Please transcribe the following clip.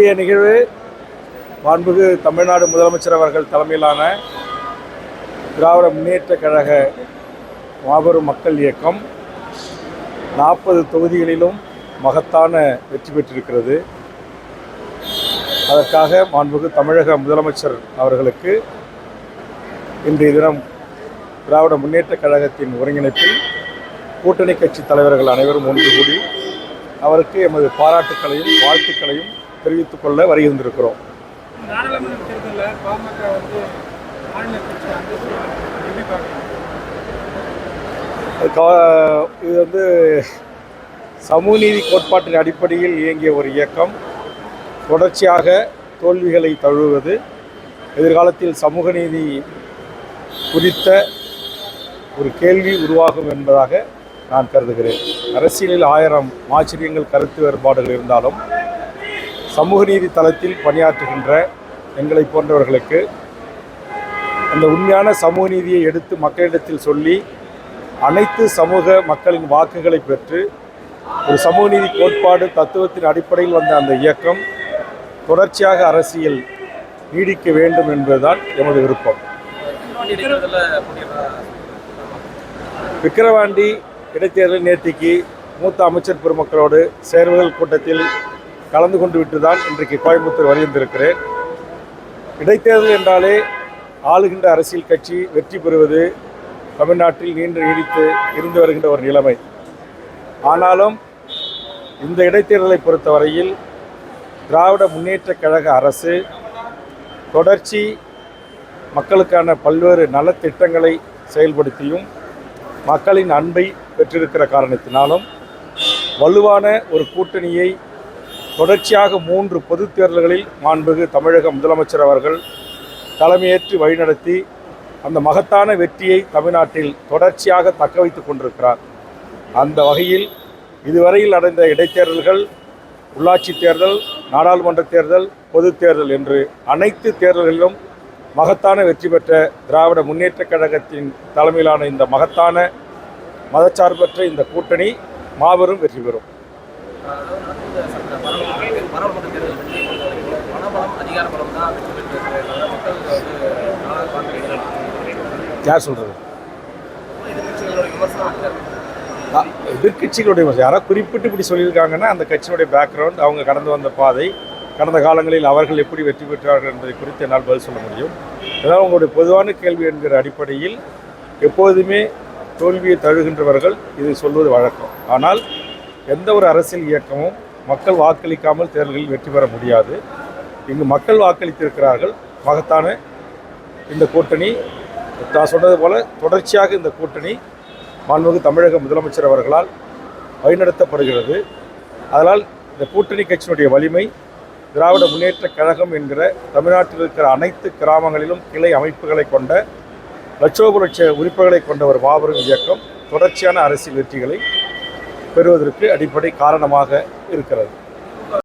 இன்றைய நிகழ்வு மாண்புமிகு தமிழ்நாடு முதலமைச்சர் அவர்கள் தலைமையிலான திராவிட முன்னேற்ற கழக மாபெரும் மக்கள் இயக்கம் 40 தொகுதிகளிலும் மகத்தான வெற்றி பெற்றிருக்கிறது. அதற்காக மாண்புமிகு தமிழக முதலமைச்சர் அவர்களுக்கு இன்றைய தினம் திராவிட முன்னேற்ற கழகத்தின் ஒருங்கிணைப்பில் கூட்டணி கட்சி தலைவர்கள் அனைவரும் ஒன்று கூடி அவருக்கு எமது பாராட்டுக்களையும் வாழ்த்துக்களையும் தெரிவித்துக் கொள்ள வருகின்றிருக்கிறோம். இது சமூக நீதி கோட்பாட்டின் அடிப்படையில் இயங்கிய ஒரு இயக்கம். தொடர்ச்சியாக தோல்விகளை தழுவுவது எதிர்காலத்தில் சமூக நீதி குறித்த ஒரு கேள்வி உருவாகும் என்பதாக நான் கருதுகிறேன். அரசியலில் 1000 ஆச்சரியங்கள் கருத்து வேறுபாடுகள் இருந்தாலும் சமூக நீதி தளத்தில் பணியாற்றுகின்ற எங்களை போன்றவர்களுக்கு அந்த உண்மையான சமூக நீதியை எடுத்து மக்களிடத்தில் சொல்லி அனைத்து சமூக மக்களின் வாக்குகளை பெற்று ஒரு சமூக நீதி கோட்பாடு தத்துவத்தின் அடிப்படையில் வந்த அந்த இயக்கம் தொடர்ச்சியாக அரசியல் நீடிக்க வேண்டும் என்பதுதான் எமது விருப்பம். விக்கிரவாண்டி இடைத்தேர்தல் நேர்த்திக்கு மூத்த அமைச்சர் பெருமக்களோடு சேர்வுகள் கூட்டத்தில் கலந்து கொண்டு விட்டு தான் இன்றைக்கு கோயம்புத்தூர் வருகின்றிருக்கிறேன். இடைத்தேர்தல் என்றாலே ஆளுகின்ற அரசியல் கட்சி வெற்றி பெறுவது தமிழ்நாட்டில் நீடித்து இருந்து வருகின்ற ஒரு நிலைமை. ஆனாலும் இந்த இடைத்தேர்தலை பொறுத்தவரையில் திராவிட முன்னேற்ற கழக அரசு தொடர்ச்சி மக்களுக்கான பல்வேறு நலத்திட்டங்களை செயல்படுத்தியும் மக்களின் அன்பை பெற்றிருக்கிற காரணத்தினாலும் வலுவான ஒரு கூட்டணியை தொடர்ச்சியாக 3 பொதுத் தேர்தல்களில் மாண்புமிகு தமிழக முதலமைச்சர் அவர்கள் தலைமையேற்று வழிநடத்தி அந்த மகத்தான வெற்றியை தமிழ்நாட்டில் தொடர்ச்சியாக தக்க வைத்துக் கொண்டிருக்கிறார். அந்த வகையில் இதுவரையில் நடந்த இடைத்தேர்தல்கள், உள்ளாட்சி தேர்தல், நாடாளுமன்ற தேர்தல், பொதுத் தேர்தல் என்று அனைத்து தேர்தல்களிலும் மகத்தான வெற்றி பெற்ற திராவிட முன்னேற்ற கழகத்தின் தலைமையிலான இந்த மகத்தான மதச்சார்பற்ற இந்த கூட்டணி மாபெரும் வெற்றி பெறும். யார் சொல்றது? எதிர்கட்சிகளுடைய யாராவது குறிப்பிட்டு இப்படி சொல்லியிருக்காங்கன்னா அந்த கட்சியினுடைய பேக்ரவுண்ட், அவங்க கடந்து வந்த பாதை, கடந்த காலங்களில் அவர்கள் எப்படி வெற்றி பெற்றார்கள் என்பதை குறித்து என்னால் பதில் சொல்ல முடியும். அதாவது உங்களுடைய பொதுவான கேள்வி என்கிற அடிப்படையில் எப்போதுமே தோல்வியை தழுகின்றவர்கள் இதை சொல்வது வழக்கம். ஆனால் எந்த ஒரு அரசியல் இயக்கமும் மக்கள் வாக்களிக்காமல் தேர்தல்களில் வெற்றி பெற முடியாது. இங்கு மக்கள் வாக்களித்திருக்கிறார்கள். மகத்தான இந்த கூட்டணி, நான் சொன்னது போல தொடர்ச்சியாக இந்த கூட்டணி மாண்புமிகு தமிழக முதலமைச்சர் அவர்களால் வழிநடத்தப்படுகிறது. அதனால் இந்த கூட்டணி கட்சியினுடைய வலிமை, திராவிட முன்னேற்ற கழகம் என்கிற தமிழ்நாட்டில் இருக்கிற அனைத்து கிராமங்களிலும் கிளை அமைப்புகளை கொண்ட லட்சோப லட்ச உறுப்பினர்களை கொண்ட ஒரு மாபெரும் இயக்கம் தொடர்ச்சியான அரசியல் வெற்றிகளை பெறுவதற்கு அடிப்படை காரணமாக இருக்கிறது.